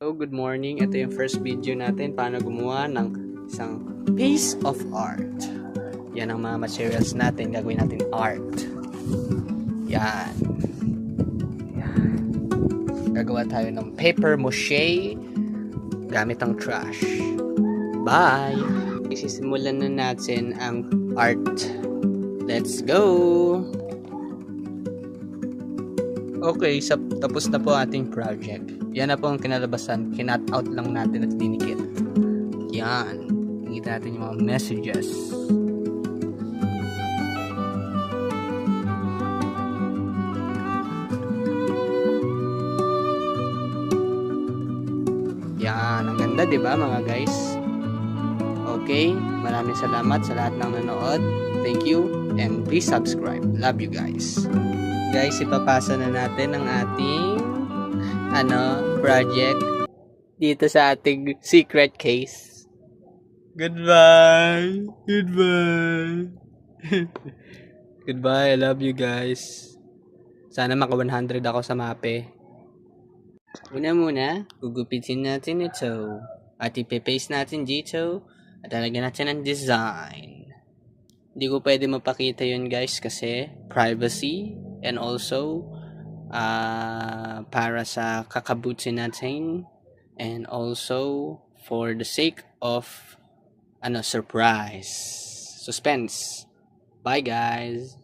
So, good morning. Ito yung first video natin paano gumawa ng isang piece of art. Yan ang mga materials natin. Gagawin natin art. Yan. Gagawa tayo ng paper mache gamit ang trash. Bye! Isisimulan na natin ang art. Let's go! Okay, tapos na po ating project. Yan na po ang kinalabasan. Kinat out lang natin at dinikit. Yan. Nakita natin yung mga messages. Yan. Ang ganda, diba mga guys? Okay. Maraming salamat sa lahat ng nanood. Thank you. And please subscribe. Love you guys. Guys, ipapasa na natin ang ating project dito sa ating secret case. Goodbye. Goodbye. I love you guys. Sana maka 100 ako sa mape. Muna, gugupitin natin ito. At ipe-paste natin dito. At talagyan natin ang design. Hindi ko pwede mapakita yun guys kasi privacy. And also, para sa kakabuti natin. And also, for the sake of, surprise. Suspense. Bye guys!